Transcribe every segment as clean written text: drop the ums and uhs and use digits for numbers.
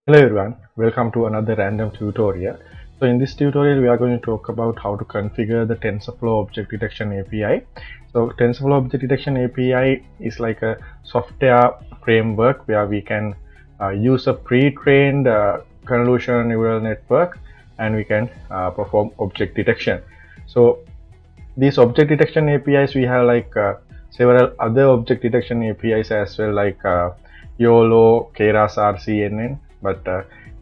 Hello everyone, welcome to another random tutorial. So in this tutorial we are going to talk about how to configure the TensorFlow Object Detection API. So TensorFlow Object Detection API is like a software framework where we can use a pre-trained convolutional neural network and we can perform object detection. So these object detection APIs, we have like several other object detection APIs as well, like YOLO, Keras RCNN. But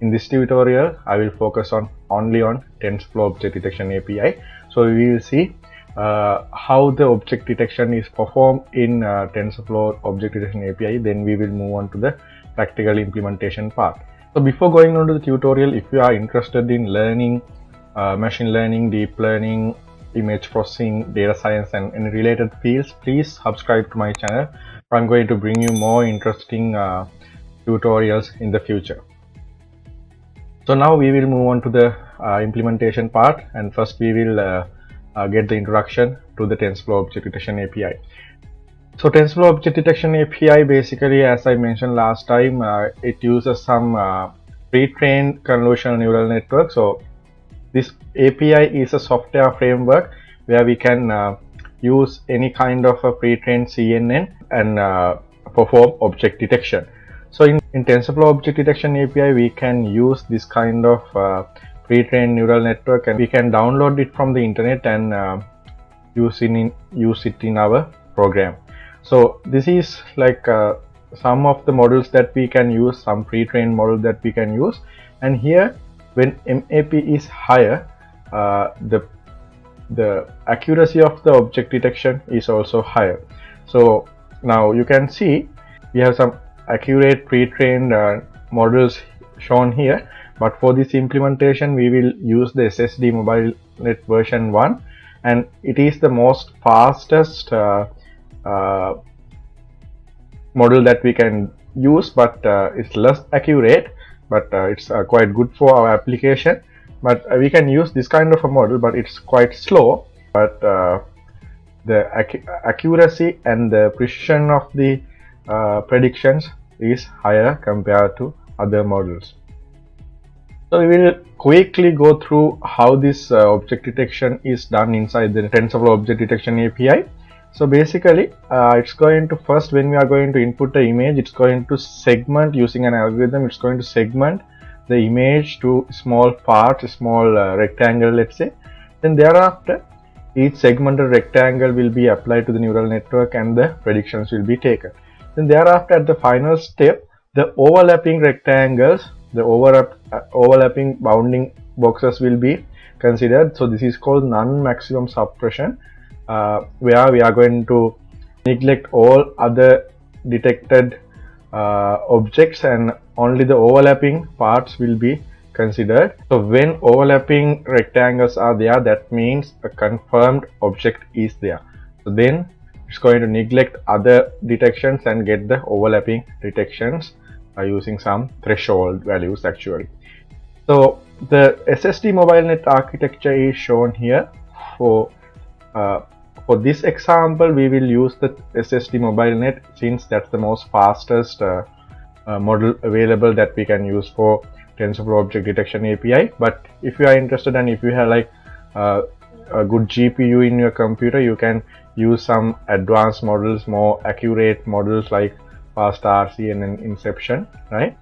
in this tutorial, I will focus on only on TensorFlow Object Detection API. So we will see how the object detection is performed in TensorFlow Object Detection API. Then we will move on to the practical implementation part. So before going on to the tutorial, if you are interested in learning machine learning, deep learning, image processing, data science, and any related fields, please subscribe to my channel. I'm going to bring you more interesting tutorials in the future. So now we will move on to the implementation part, and first we will get the introduction to the TensorFlow Object Detection API. So TensorFlow Object Detection API, basically, as I mentioned last time, it uses some pre-trained convolutional neural network. So this API is a software framework where we can use any kind of a pre-trained CNN and perform object detection. So in TensorFlow Object Detection API, we can use this kind of pre-trained neural network, and we can download it from the internet and use it in our program. So this is like some of the models that we can use, some pre-trained model that we can use. And here, when MAP is higher, the accuracy of the object detection is also higher. So now you can see we have some accurate pre-trained models shown here, but for this implementation we will use the SSD MobileNet version 1, and it is the most fastest model that we can use, but it's less accurate, but it's quite good for our application. But we can use this kind of a model, but it's quite slow, but the accuracy and the precision of the predictions is higher compared to other models. So we will quickly go through how this object detection is done inside the TensorFlow Object Detection API. So basically, it's going to first, when we are going to input the image, it's going to segment using an algorithm. It's going to segment the image to small parts, small rectangle, let's say. Then thereafter, each segmented rectangle will be applied to the neural network and the predictions will be taken. Then thereafter, at the final step, the overlapping rectangles, the overlapping bounding boxes will be considered. So this is called non-maximum suppression, where we are going to neglect all other detected objects and only the overlapping parts will be considered. So when overlapping rectangles are there, that means a confirmed object is there. So then it's going to neglect other detections and get the overlapping detections by using some threshold values actually. So the SSD MobileNet architecture is shown here. For this example, we will use the SSD MobileNet since that's the most fastest model available that we can use for TensorFlow Object Detection API. But if you are interested and if you have like a good GPU in your computer, you can use some advanced models, more accurate models like FastRC and Inception, right?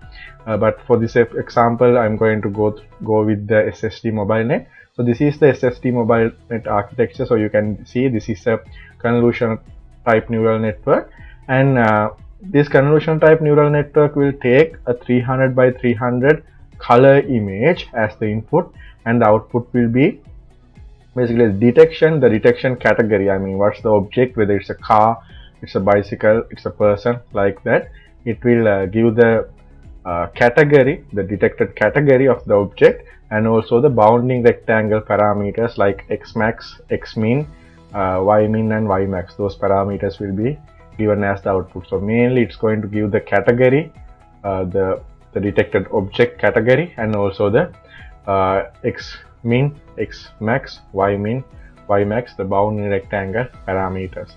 But for this example, I'm going to go with the SSD MobileNet. So this is the SSD MobileNet architecture. So you can see this is a convolution type neural network, and this convolution type neural network will take a 300 by 300 color image as the input, and the output will be basically the detection category. I mean, what's the object, whether it's a car, it's a bicycle, it's a person, like that. It will give the category, the detected category of the object, and also the bounding rectangle parameters like xmax, xmin, ymin, and ymax. Those parameters will be given as the output. So mainly it's going to give the category, the detected object category, and also the xmin, xmax, ymin, ymax, the bounding rectangle parameters.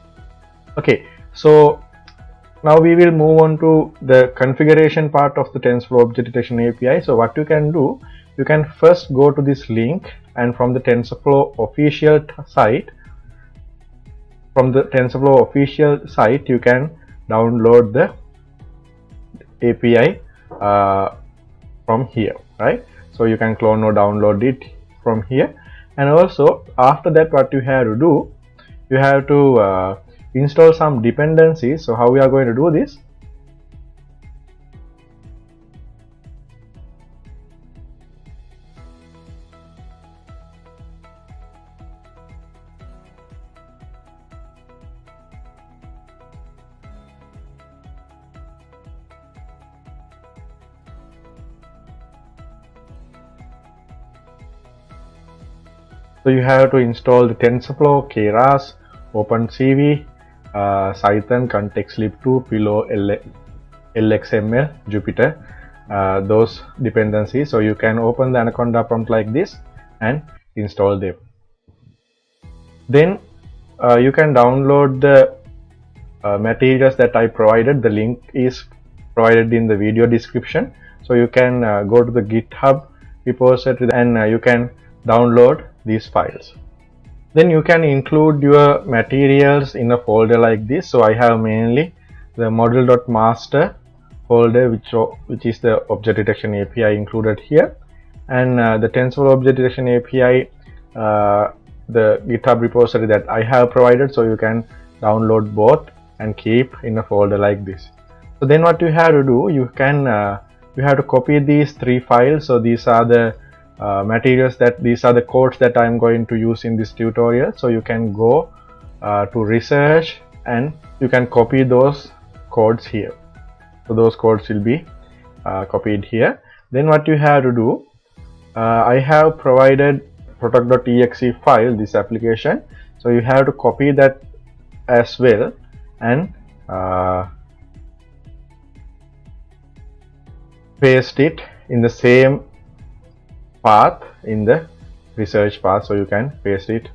Okay, so Now we will move on to the configuration part of the TensorFlow Object Detection API. So what you can do, you can first go to this link, and from the TensorFlow official site, you can download the API from here, right? So you can clone or download it from here. And also after that, what you have to do, you have to install some dependencies. So how we are going to do this? So you have to install the TensorFlow, Keras, OpenCV, Cython, ContextLib2, Pillow, LXML, Jupyter, those dependencies. So you can open the Anaconda prompt like this and install them. Then you can download the materials that I provided. The link is provided in the video description. So you can go to the GitHub repository and you can download these files. Then you can include your materials in a folder like this. So I have mainly the model.master folder, which is the object detection API included here, and the TensorFlow object detection API, the GitHub repository that I have provided. So you can download both and keep in a folder like this. So then what you have to do, you have to copy these three files. So these are the materials, these are the codes that I'm going to use in this tutorial. So you can go to research and you can copy those codes here. So those codes will be copied here. Then what you have to do, I have provided product.exe file, this application. So you have to copy that as well and paste it in the same path in the research path. So you can paste it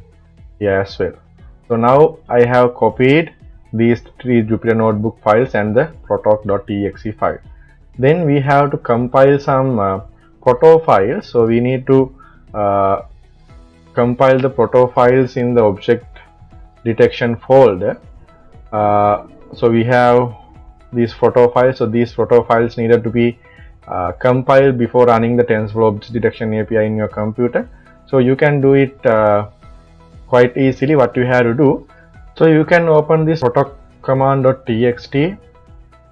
here as well. So now I have copied these three Jupyter Notebook files and the protoc.exe file. Then we have to compile some proto files. So we need to compile the proto files in the object detection folder. So we have these proto files. So these proto files needed to be compiled before running the TensorFlow Object Detection API in your computer. So you can do it quite easily. What you have to do, so you can open this protocommand.txt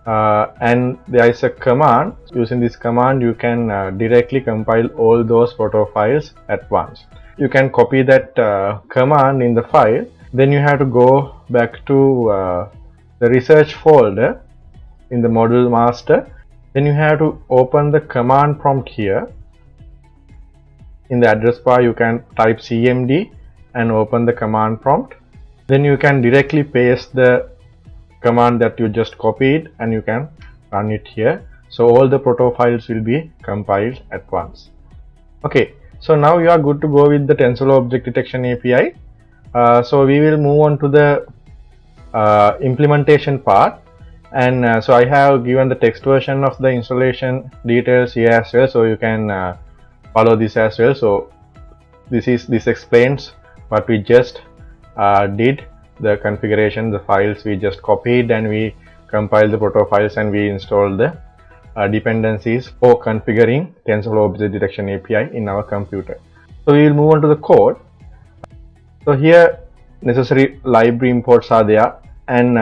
and there is a command. Using this command you can directly compile all those proto files at once. You can copy that command in the file. Then you have to go back to the research folder in the model master. Then you have to open the command prompt here. In the address bar you can type cmd and open the command prompt. Then you can directly paste the command that you just copied and you can run it here. So all the proto files will be compiled at once. Okay, so now you are good to go with the TensorFlow Object Detection API. So we will move on to the implementation part. And so I have given the text version of the installation details here as well, so you can follow this as well. So this explains what we just did, the configuration, the files we just copied, and we compiled the proto files and we installed the dependencies for configuring TensorFlow Object Detection API in our computer. So we will move on to the code. So here necessary library imports are there, and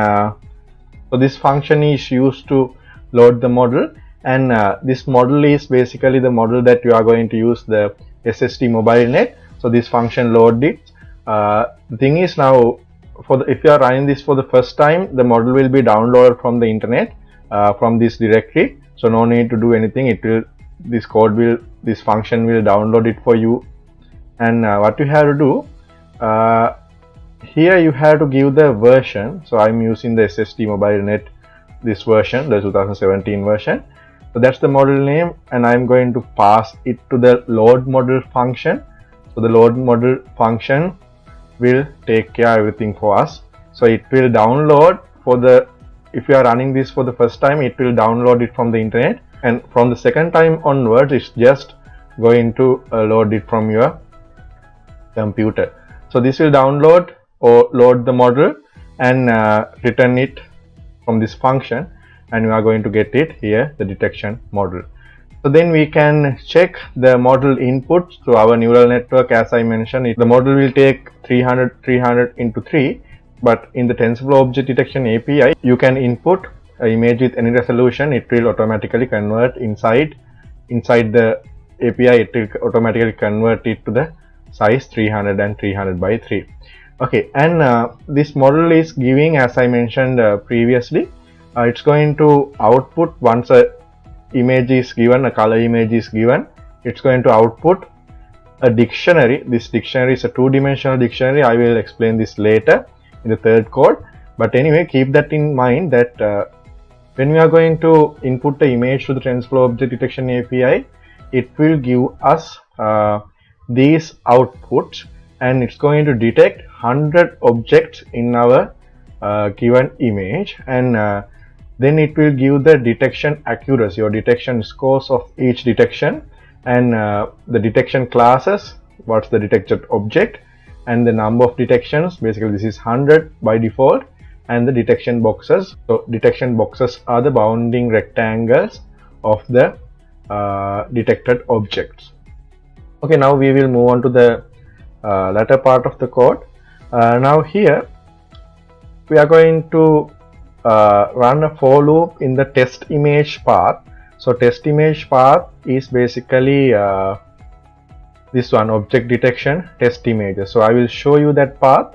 so this function is used to load the model, and this model is basically the model that you are going to use, the SST mobile net. So this function load it. The thing is, now if you are running this for the first time, the model will be downloaded from the internet from this directory. So no need to do anything. This function will download it for you. And what you have to do, here you have to give the version. So I'm using the SST mobile net, this version, the 2017 version. So that's the model name, and I'm going to pass it to the load model function. So the load model function will take care of everything for us. So it will download for the if you are running this for the first time, it will download it from the internet, and from the second time onwards it's just going to load it from your computer. So this will download or load the model and return it from this function, and we are going to get it here, the detection model. So then we can check the model input through our neural network. As I mentioned, the model will take 300 into 3, but in the TensorFlow Object Detection API, you can input an image with any resolution. It will automatically convert inside the API. It will automatically convert it to the size 300 and 300 by 3. Okay, and this model is giving, as I mentioned previously, it's going to output once a image is given, a color image is given, it's going to output a dictionary. This dictionary is a two-dimensional dictionary. I will explain this later in the third code, but anyway, keep that in mind that when we are going to input the image to the TensorFlow Object Detection API, it will give us these outputs, and it's going to detect 100 objects in our given image, and then it will give the detection accuracy or detection scores of each detection, and the detection classes, what's the detected object, and the number of detections. Basically this is 100 by default, and the detection boxes. So detection boxes are the bounding rectangles of the detected objects. Okay, now we will move on to the latter part of the code. Now here we are going to run a for loop in the test image path. So test image path is basically this one, object detection test images. So I will show you that path.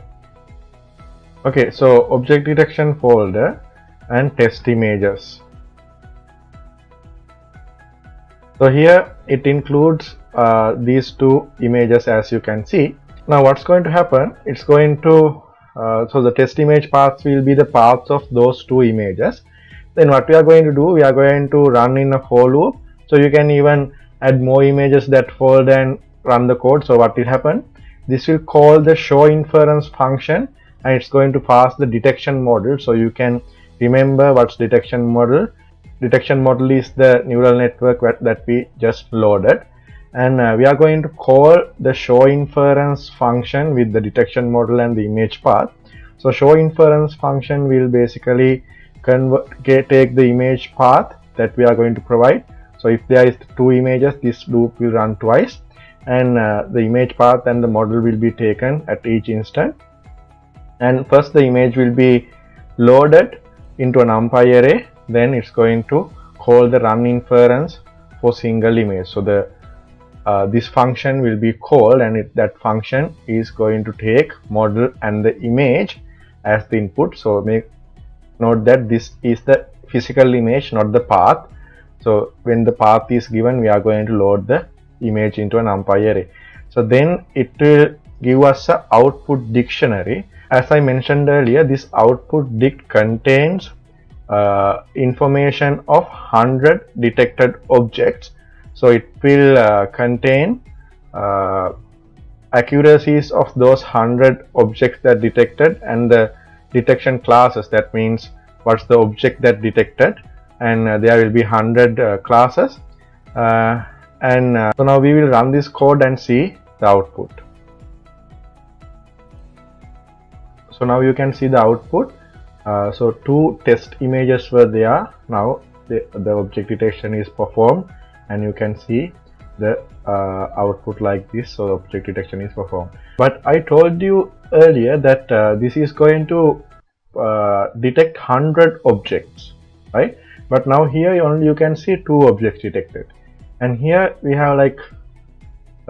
Okay, so object detection folder and test images. So here it includes these two images, as you can see. Now what's going to happen, it's going to so the test image paths will be the paths of those two images. Then what we are going to do, we are going to run in a for loop. So you can even add more images that fold and run the code. So what will happen, this will call the show inference function, and it's going to pass the detection model. So you can remember what's detection model. Detection model is the neural network that we just loaded, and we are going to call the show inference function with the detection model and the image path. So show inference function will basically take the image path that we are going to provide. So if there is two images, this loop will run twice, and the image path and the model will be taken at each instant. And first the image will be loaded into a NumPy array, then it's going to call the run inference for single image. So the this function will be called, and that function is going to take model and the image as the input. So note that this is the physical image, not the path. So when the path is given, we are going to load the image into an NumPy array. So then it will give us an output dictionary. As I mentioned earlier, this output dict contains information of 100 detected objects. So it will contain accuracies of those 100 objects that detected, and the detection classes. That means what's the object that detected, and there will be 100 classes. So now we will run this code and see the output. So now you can see the output. So two test images were there. Now the object detection is performed, and you can see the output like this. So the object detection is performed. But I told you earlier that this is going to detect 100 objects, right? But now here only you can see 2 objects detected, and here we have like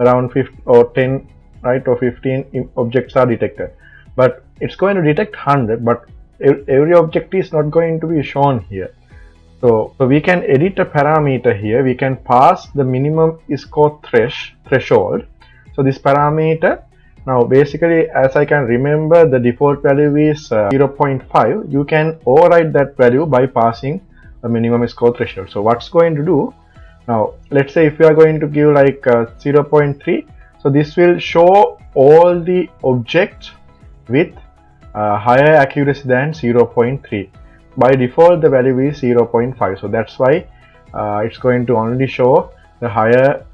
around 15 or 10, right, or 15 objects are detected. But it's going to detect 100, but every object is not going to be shown here. So we can edit a parameter here. We can pass the minimum score threshold. So this parameter, now basically, as I can remember, the default value is 0.5. You can override that value by passing a minimum score threshold. So what's going to do, now let's say if we are going to give like 0.3, so this will show all the objects with higher accuracy than 0.3. by default the value is 0.5, so that's why it's going to only show the higher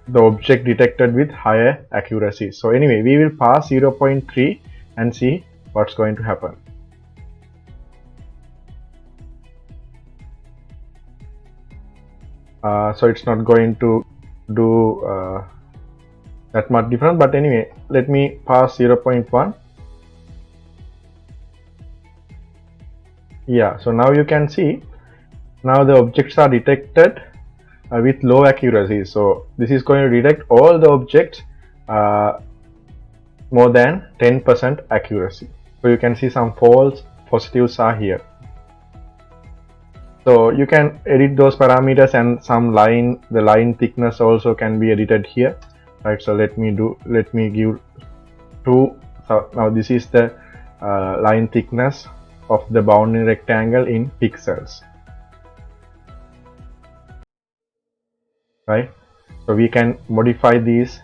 the object detected with higher accuracy. So anyway, we will pass 0.3 and see what's going to happen. So it's not going to do that much different, but anyway, let me pass 0.1. Yeah, so now you can see now the objects are detected with low accuracy. So this is going to detect all the objects more than 10% accuracy. So you can see some false positives are here. So you can edit those parameters, and the line thickness also can be edited here, right? So let me give 2. So now this is the line thickness of the bounding rectangle in pixels, right? So we can modify these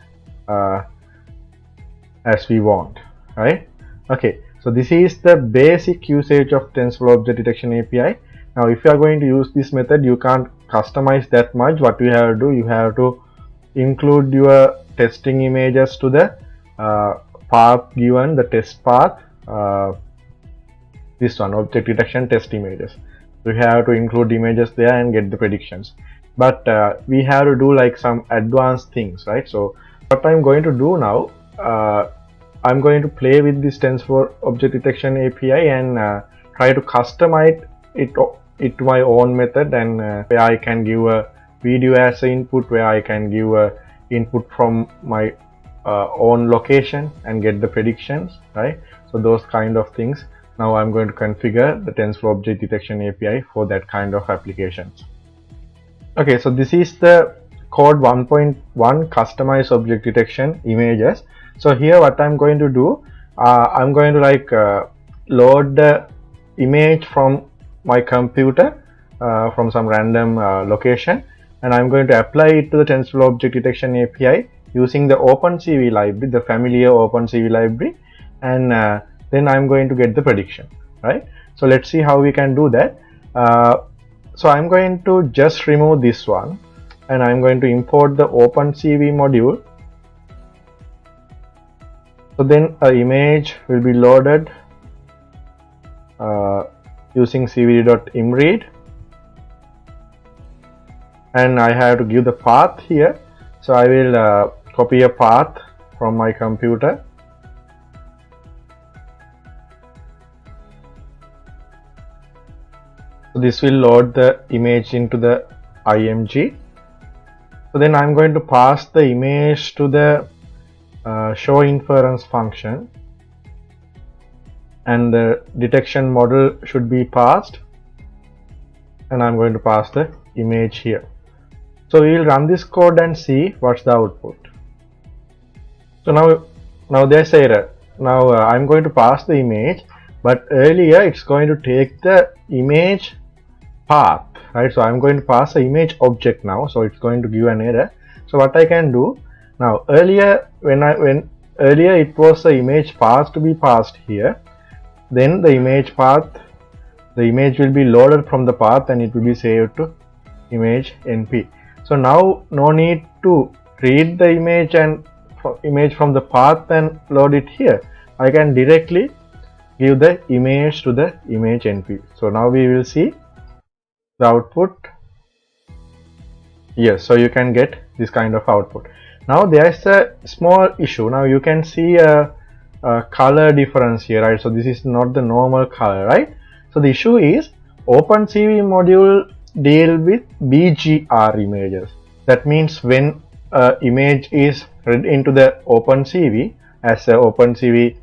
as we want, right? Okay, so this is the basic usage of TensorFlow Object Detection API. Now if you are going to use this method, you can't customize that much. What you have to do, you have to include your testing images to the path given, the test path, this one, object detection test images. So you have to include images there and get the predictions. But we have to do like some advanced things, right? So what I'm going to do now, I'm going to play with this TensorFlow Object Detection API and try to customize it to my own method, and where I can give a video as an input, where I can give a input from my own location and get the predictions, right? So those kind of things. Now I'm going to configure the TensorFlow Object Detection API for that kind of applications. Okay, so this is the code 1.1 customize object detection images. So here what I'm going to do, I'm going to load the image from my computer from some random location, and I'm going to apply it to the TensorFlow Object Detection API using the OpenCV library, the familiar OpenCV library, and then I'm going to get the prediction, right? So let's see how we can do that. So I'm going to just remove this one, and I'm going to import the OpenCV module. So then an image will be loaded using cvd.imread, and I have to give the path here. So I will copy a path from my computer, so this will load the image into the IMG. So then I'm going to pass the image to the show inference function, and the detection model should be passed, and I'm going to pass the image here. So we will run this code and see what's the output. So now there's error. Now I'm going to pass the image, but earlier it's going to take the image path, right? So I'm going to pass the image object now, so it's going to give an error. So what I can do now, earlier earlier it was the image path to be passed here, then the image path, the image will be loaded from the path and it will be saved to image np. So now no need to read the image from the path and load it here. I can directly give the image to the image np. So now we will see the output. Yes, so you can get this kind of output. Now there's a small issue. Now you can see a color difference here, right? So this is not the normal color, right? So the issue is OpenCV module deal with BGR images. That means when image is read into the OpenCV as a OpenCV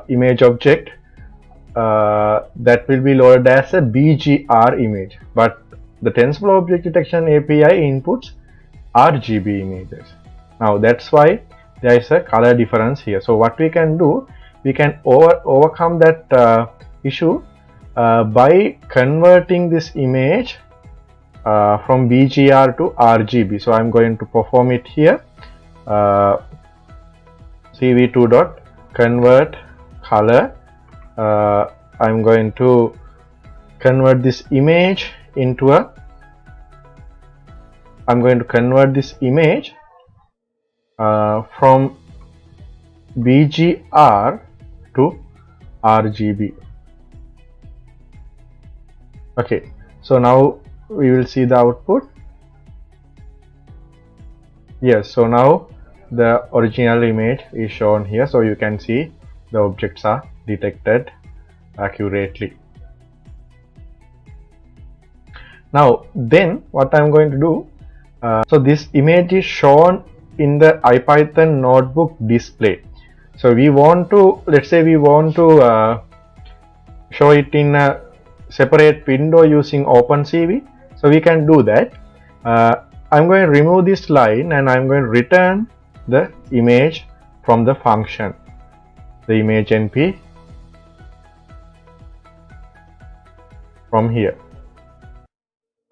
image object, that will be loaded as a BGR image, but the TensorFlow Object Detection API inputs RGB images. Now that's why there is a color difference here. So what we can do, we can overcome that issue by converting this image from BGR to RGB. So I'm going to perform it here. cv2.convert color I'm going to convert this image into a from BGR to RGB. Okay, so now we will see the output. Yes, so now the original image is shown here, so you can see the objects are detected accurately. Now then what I'm going to do, so this image is shown in the IPython notebook display. So we want to, let's say we want to show it in a separate window using OpenCV. So we can do that. I'm going to remove this line and I'm going to return the image from the function, the image np from here.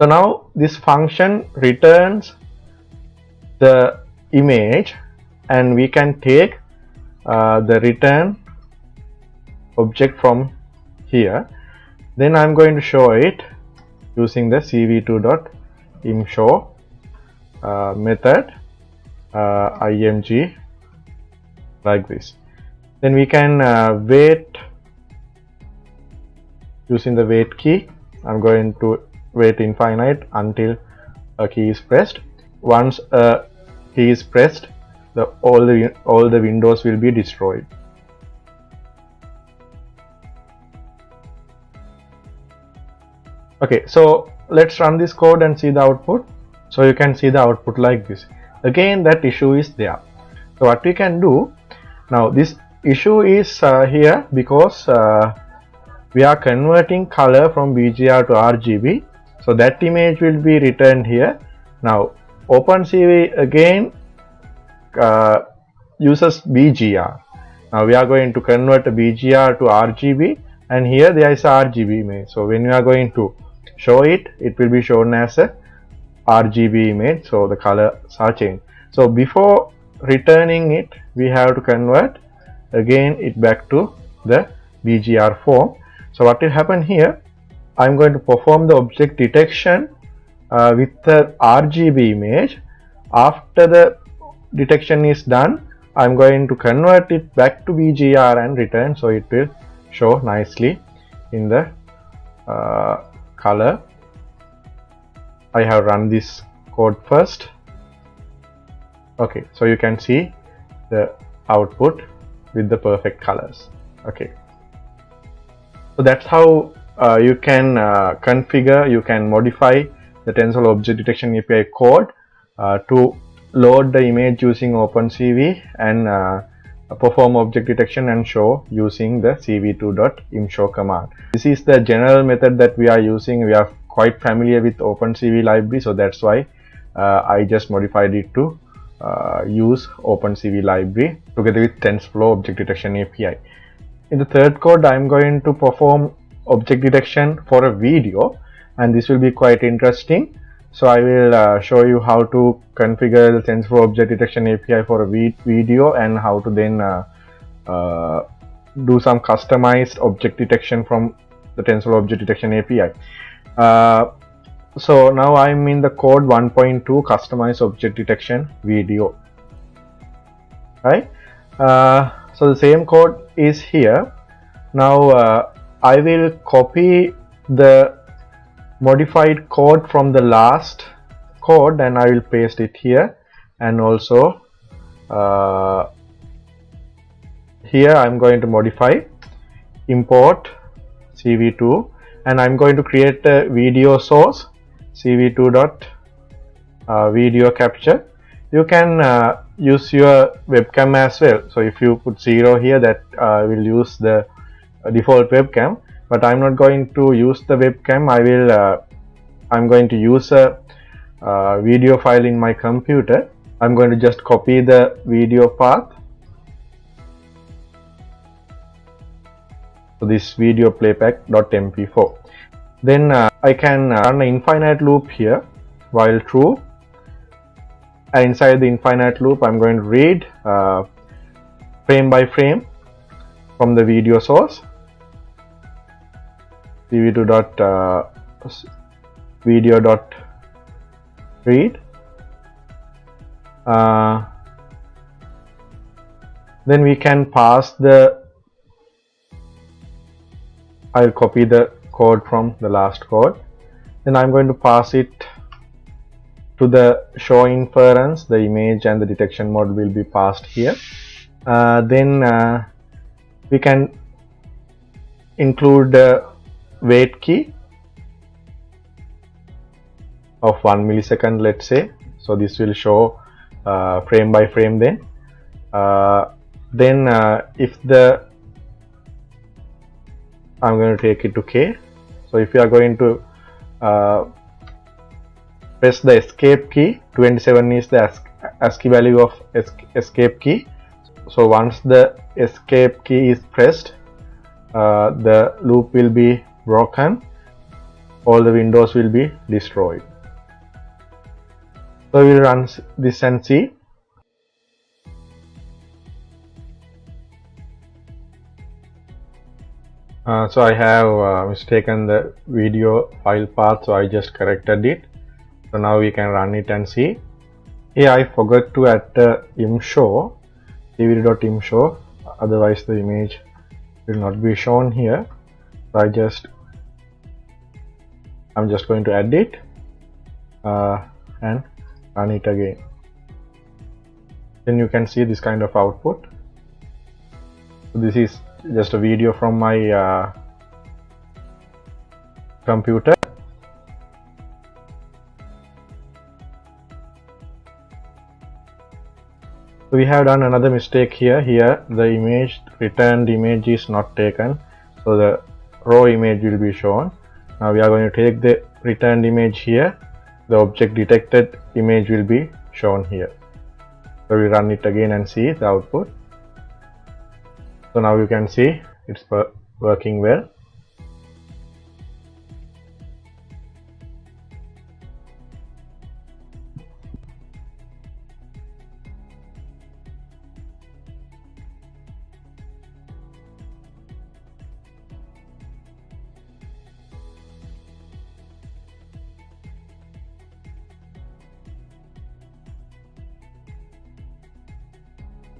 So now this function returns the image and we can take the return object from here. Then I'm going to show it using the cv2.imshow method img like this. Then we can wait using the wait key. I'm going to wait infinite until a key is pressed. Once a key is pressed, all the windows will be destroyed. Okay, so let's run this code and see the output. So you can see the output like this. Again, that issue is there. So what we can do now, this issue is here because we are converting color from BGR to RGB. So that image will be returned here. Now OpenCV again uses BGR. Now we are going to convert a BGR to RGB, and here there is a RGB image. So when we are going to show it, it will be shown as a RGB image. So the colors are changed. So before returning it, we have to convert again it back to the BGR form. So what will happen here, I'm going to perform the object detection with the RGB image. After the detection is done, I'm going to convert it back to BGR and return, so it will show nicely in the color. I have run this code first. Okay, so you can see the output with the perfect colors. Okay, so that's how you can configure, you can modify the TensorFlow Object Detection API code to load the image using OpenCV and perform object detection and show using the cv2.imshow command. This is the general method that we are using. We are quite familiar with OpenCV library, so that's why I just modified it to use OpenCV library together with TensorFlow Object Detection API. In the third code, I'm going to perform object detection for a video, and this will be quite interesting. So I will show you how to configure the TensorFlow Object Detection API for a video and how to then do some customized object detection from the TensorFlow Object Detection API. So now I'm in the code 1.2 customized object detection video, right? So the same code is here. Now I will copy the modified code from the last code and I will paste it here, and also here I'm going to modify import cv2, and I'm going to create a video source cv2.video capture. You can use your webcam as well. So if you put 0 here, that will use the default webcam, but I'm not going to use the webcam. I'm going to use a video file in my computer. I'm going to just copy the video path. So this video playback.mp4. Then I can run an infinite loop here while true, and inside the infinite loop I'm going to read frame by frame from the video source. cv2 dot video dot read. Then we can pass the, I'll copy the code from the last code. Then I'm going to pass it to the show inference. The image and the detection mode will be passed here. Then we can include the wait key of 1 millisecond, let's say. So this will show frame by frame. Then if I'm going to take it to K. So if you are going to press the escape key, 27 is the ASCII value of escape key. So once the escape key is pressed, the loop will be broken, all the windows will be destroyed. So we'll run this and see. So I have mistaken the video file path, so I just corrected it. So now we can run it and see. Here I forgot to add imshow, cv2.imshow, otherwise the image will not be shown here. So I'm just going to add it and run it again. Then you can see this kind of output. So this is just a video from my computer. So we have done another mistake here. Here the image, returned image is not taken, so the raw image will be shown. Now we are going to take the returned image here. The object detected image will be shown here. So we run it again and see the output. So now you can see it's working well.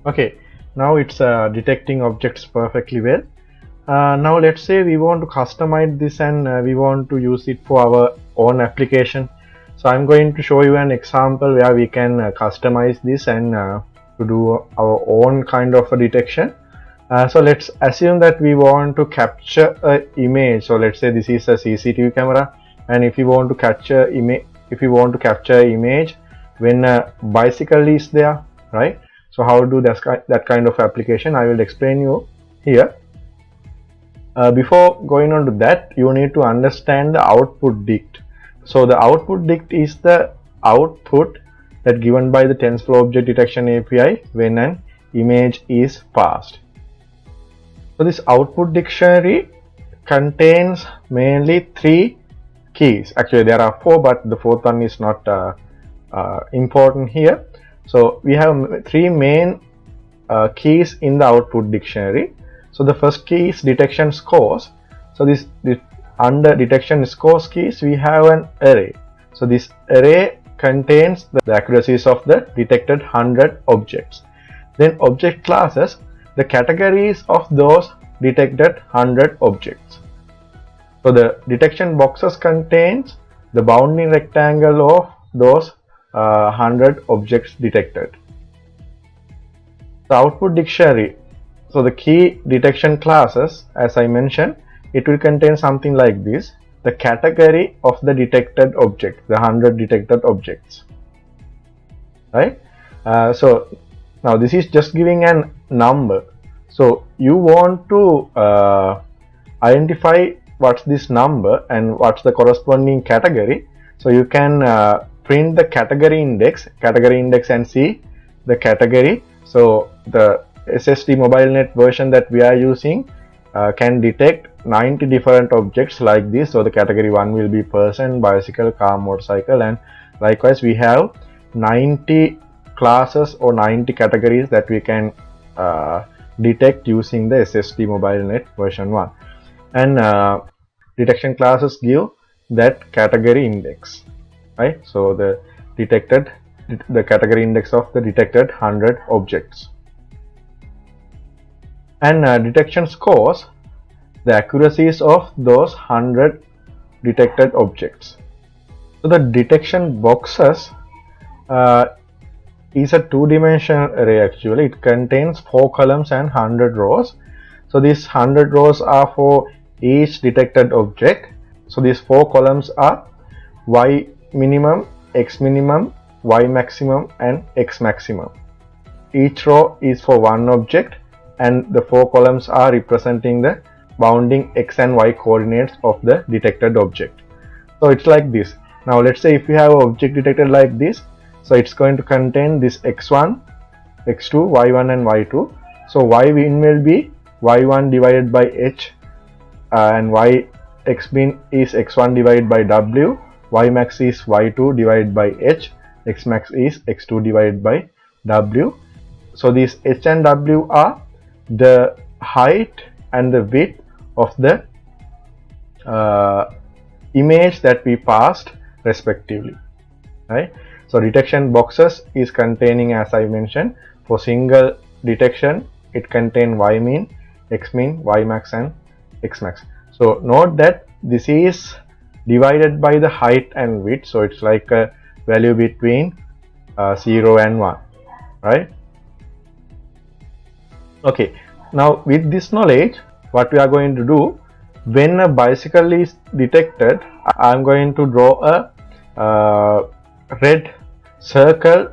Okay, now it's detecting objects perfectly well. Now let's say we want to customize this and we want to use it for our own application. So I'm going to show you an example where we can customize this and to do our own kind of a detection. So let's assume that we want to capture an image. So let's say this is a CCTV camera, and if you want to capture image when a bicycle is there, right? So how to do that kind of application, I will explain you here. Before going on to that, you need to understand the output dict. So the output dict is the output that given by the TensorFlow Object Detection API when an image is passed. So this output dictionary contains mainly 3 keys. Actually there are 4, but the 4th one is not important here. So we have 3 main keys in the output dictionary. So the first key is detection scores. So this under detection scores keys we have an array. So this array contains the accuracies of the detected 100 objects. Then object classes, the categories of those detected 100 objects. So the detection boxes contains the bounding rectangle of those 100 objects detected. The output dictionary, so the key detection classes, as I mentioned, it will contain something like this: the category of the detected object, the 100 detected objects, right? So now this is just giving a number. So you want to identify what's this number and what's the corresponding category. So you can print the category index and see the category. So the SSD MobileNet version that we are using can detect 90 different objects like this. So the category 1 will be person, bicycle, car, motorcycle, and likewise we have 90 classes or 90 categories that we can detect using the SSD MobileNet version 1. And detection classes give that category index, right? So the category index of the detected 100 objects. And detection scores the accuracies of those 100 detected objects. So the detection boxes is a two-dimensional array. Actually, it contains 4 columns and 100 rows. So these 100 rows are for each detected object. So these 4 columns are y minimum, x minimum, y maximum and x maximum. Each row is for one object, and the 4 columns are representing the bounding x and y coordinates of the detected object. So it's like this. Now let's say if you have an object detected like this, so it's going to contain this x1, x2, y1 and y2. So y min will be y1 divided by h, and y x min is x1 divided by w, y max is y2 divided by h, x max is x2 divided by w. So these h and w are the height and the width of the image that we passed respectively, right? So detection boxes is containing, as I mentioned, for single detection it contain y min, x min, y max and x max. So note that this is divided by the height and width, so it's like a value between 0 and 1, right? Okay, now with this knowledge, what we are going to do, when a bicycle is detected, I am going to draw a red circle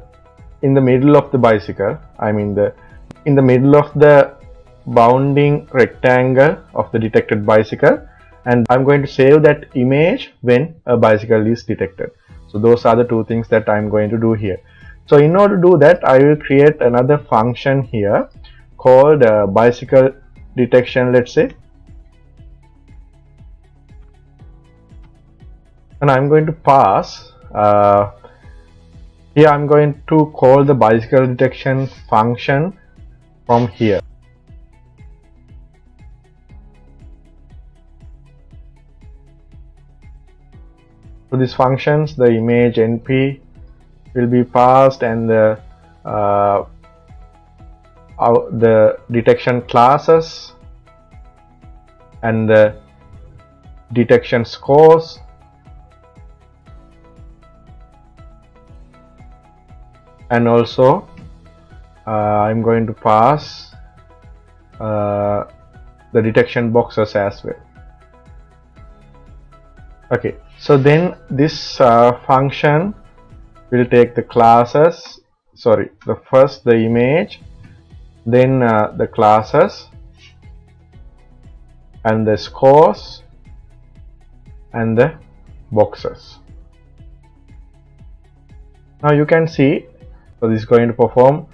in the middle of the bicycle. I mean in the middle of the bounding rectangle of the detected bicycle, and I'm going to save that image when a bicycle is detected. So those are the two things that I'm going to do here. So in order to do that, I will create another function here called bicycle detection, let's say, and I'm going to pass here I'm going to call the bicycle detection function from here. So these functions, the image np will be passed, and the detection classes and the detection scores and also I'm going to pass the detection boxes as well. Okay, so then this function will take the classes, first the image, then the classes and the scores and the boxes. Now you can see, so this is going to perform,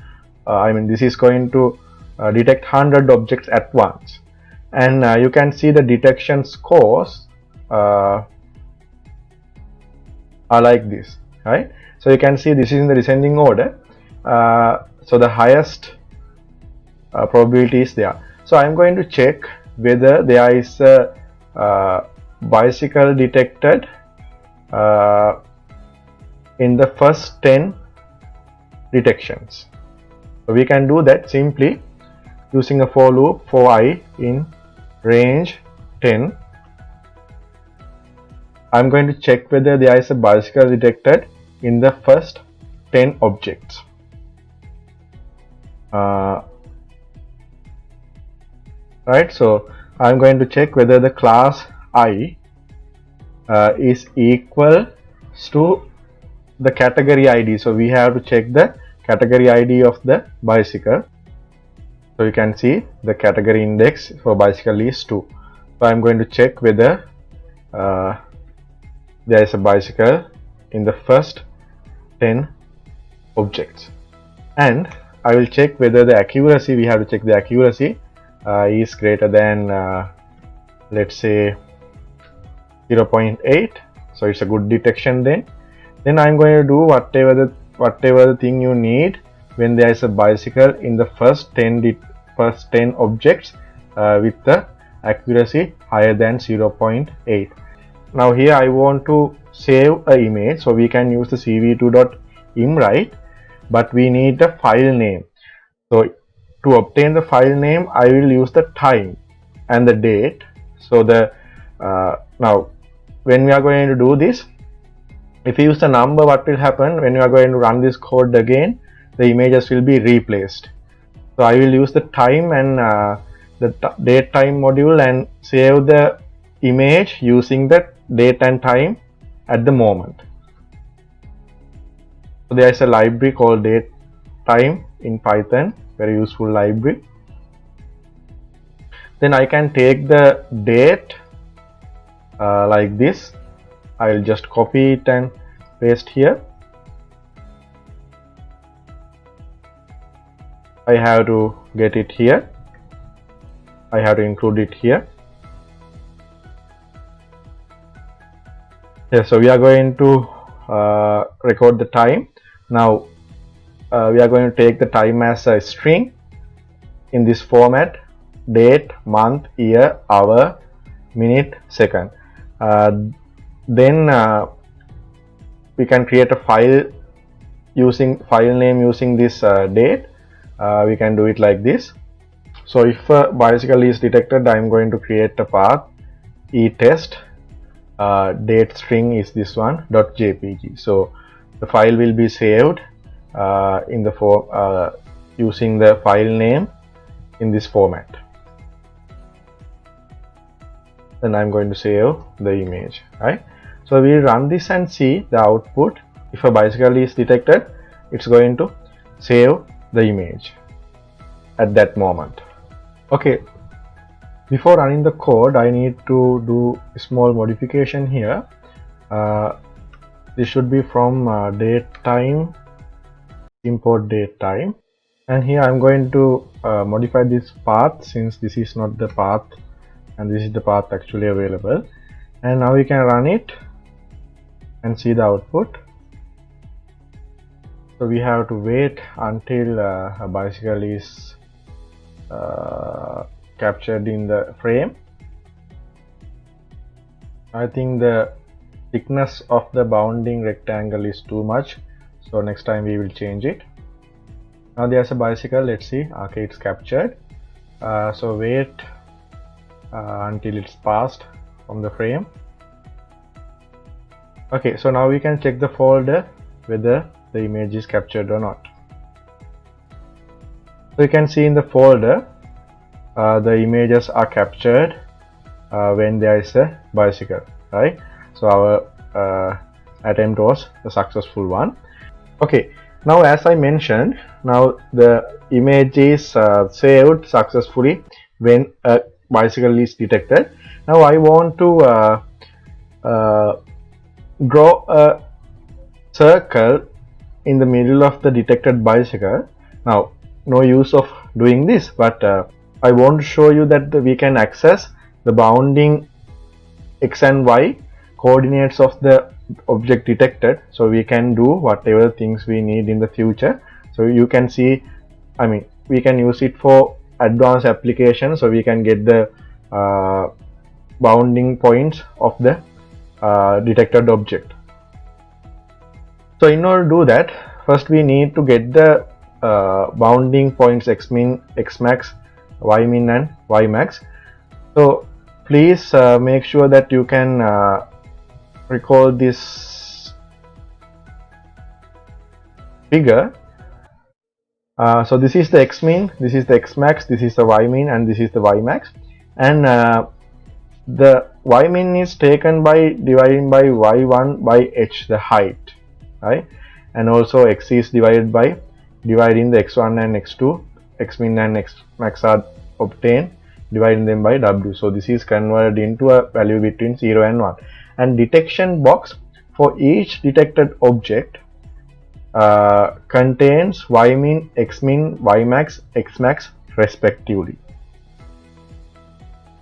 this is going to detect 100 objects at once, and you can see the detection scores are like this, right? So you can see this is in the descending order, so the highest probability is there. So I am going to check whether there is a bicycle detected in the first 10 detections. So we can do that simply using a for loop for I in range 10. I'm going to check whether there is a bicycle detected in the first 10 objects. Right, so I'm going to check whether the class I is equal to the category ID. So we have to check the category ID of the bicycle. So you can see the category index for bicycle is 2. So I'm going to check whether there is a bicycle in the first 10 objects, and I will check whether the accuracy, we have to check the accuracy is greater than let's say 0.8. so it's a good detection. Then I'm going to do whatever the thing you need when there is a bicycle in the first 10 objects with the accuracy higher than 0.8. Now here I want to save a image, so we can use the cv2.im, right? But we need the file name. So to obtain the file name, I will use the time and the date. So the now when we are going to do this, if you use the number, what will happen when you are going to run this code again? The images will be replaced. So I will use the time and the date time module and save the image using the date and time at the moment. So there is a library called date time in Python, very useful library. Then I can take the date like this. I will just copy it and paste here. I have to get it here. I have to include it here. Yeah, so we are going to record the time. Now we are going to take the time as a string in this format: date, month, year, hour, minute, second. Then we can create a file using file name using this date. We can do it like this. So if a bicycle is detected, I am going to create a path etest. Date string is this one .jpg. So the file will be saved in the form using the file name in this format. Then I'm going to save the image, right? So we'll run this and see the output. If a bicycle is detected, it's going to save the image at that moment. Okay, before running the code, I need to do a small modification here. This should be from date time, import date time, and here I'm going to modify this path, since this is not the path and this is the path actually available. And now we can run it and see the output. So we have to wait until a bicycle is captured in the frame. I think the thickness of the bounding rectangle is too much, so next time we will change it. Now there's a bicycle. Let's see. Okay, it's captured. So wait until it's passed from the frame. Okay, so now we can check the folder whether the image is captured or not. So you can see in the folder the images are captured when there is a bicycle, right? So our attempt was a successful one. Okay, now as I mentioned, now the image is saved successfully when a bicycle is detected. Now I want to draw a circle in the middle of the detected bicycle. Now no use of doing this, but I want to show you that we can access the bounding x and y coordinates of the object detected, so we can do whatever things we need in the future. So you can see, I mean, we can use it for advanced applications, so we can get the bounding points of the detected object. So in order to do that, first we need to get the bounding points xmin, xmax, ymin and ymax. So please make sure that you can recall this figure. So this is the xmin, this is the xmax, this is the ymin, and this is the ymax. And the ymin is taken by dividing by y1 by h, the height, right? And also x is divided by dividing the x1 and x2, xmin and xmax are obtained dividing them by w. So this is converted into a value between 0 and 1. And detection box for each detected object contains ymin, xmin, ymax, xmax respectively.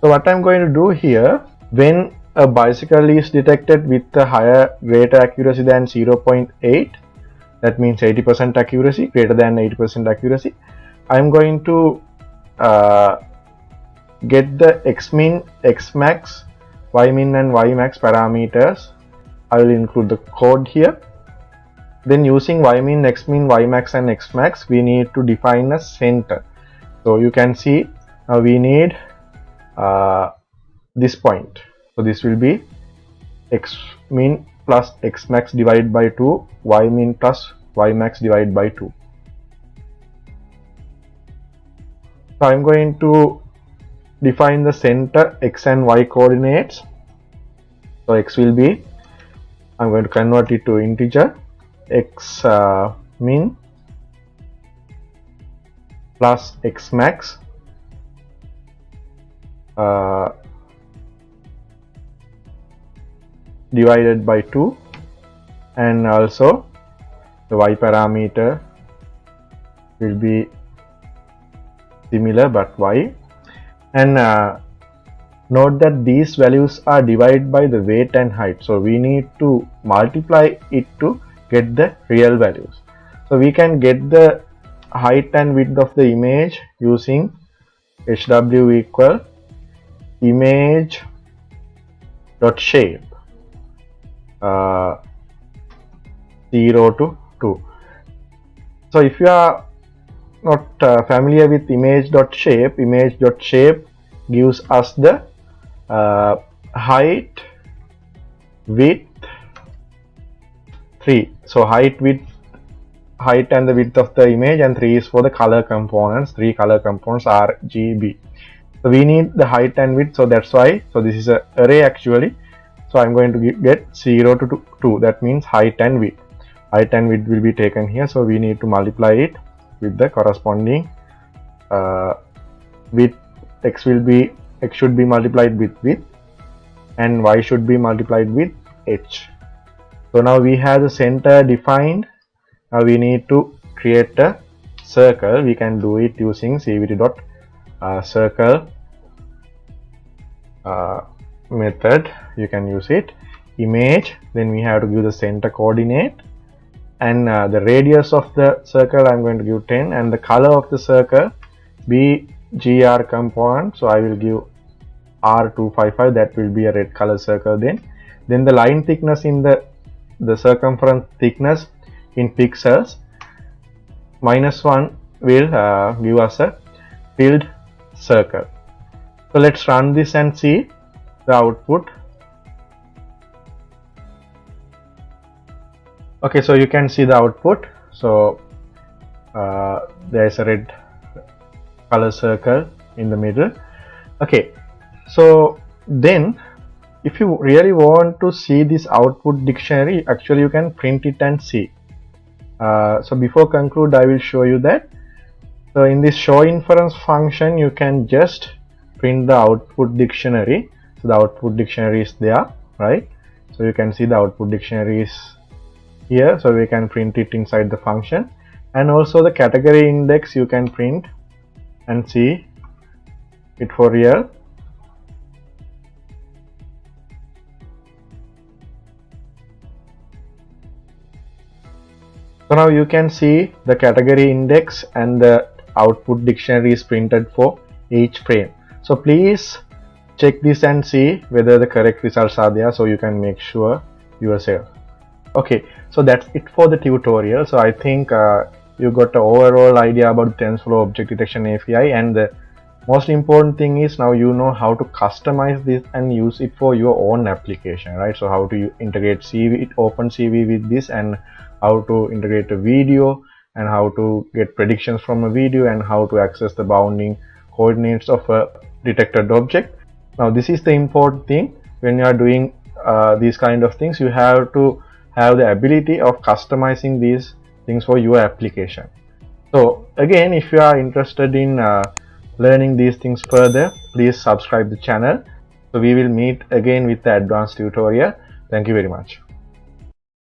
So what I'm going to do here, when a bicycle is detected with a greater accuracy than 0.8, that means 80% accuracy, greater than 80% accuracy, I'm going to get the xmin, xmax, ymin and ymax parameters, I will include the code here. Then using ymin, xmin, ymax and xmax, we need to define a center. So you can see we need this point. So this will be xmin plus xmax divided by 2, ymin plus ymax divided by 2. So I am going to define the center x and y coordinates. So x will be, I am going to convert it to integer, x min plus x max divided by 2, and also the y parameter will be similar but y, and note that these values are divided by the weight and height, so we need to multiply it to get the real values. So we can get the height and width of the image using HW equal image dot shape 0 to 2. So if you are not familiar with image dot shape gives us the height, width, 3. So height and the width of the image, and 3 is for the color components. 3 color components are RGB. So we need the height and width, so that's why. So this is an array actually. So I'm going to get 0 to 2. That means height and width. Height and width will be taken here. So we need to multiply it with the corresponding width. X should be multiplied with width, and y should be multiplied with h. So now we have the center defined. Now we need to create a circle. We can do it using cvt.circle method. You can use it. Image, then we have to give the center coordinate, and the radius of the circle I'm going to give 10, and the color of the circle BGR component, so I will give R255. that will be a red color circle. Then the line thickness in the circumference thickness in pixels, -1 will give us a filled circle. So let's run this and see the output. Okay, so you can see the output. So there is a red color circle in the middle. Okay, so then if you really want to see this output dictionary, actually you can print it and see. So before conclude, I will show you that. So in this show inference function, you can just print the output dictionary. So the output dictionary is there, right? So you can see the output dictionary is here. So we can print it inside the function, and also the category index you can print and see it for real. So now you can see the category index and the output dictionary is printed for each frame. So please check this and see whether the correct results are there, so you can make sure yourself. Okay, so that's it for the tutorial. So I think you got an overall idea about the TensorFlow Object Detection API, and the most important thing is now you know how to customize this and use it for your own application, right? So how to integrate OpenCV with this, and how to integrate a video, and how to get predictions from a video, and how to access the bounding coordinates of a detected object. Now this is the important thing. When you are doing these kind of things, you have to have the ability of customizing these things for your application. So again, if you are interested in learning these things further, please subscribe the channel. So we will meet again with the advanced tutorial. Thank you very much.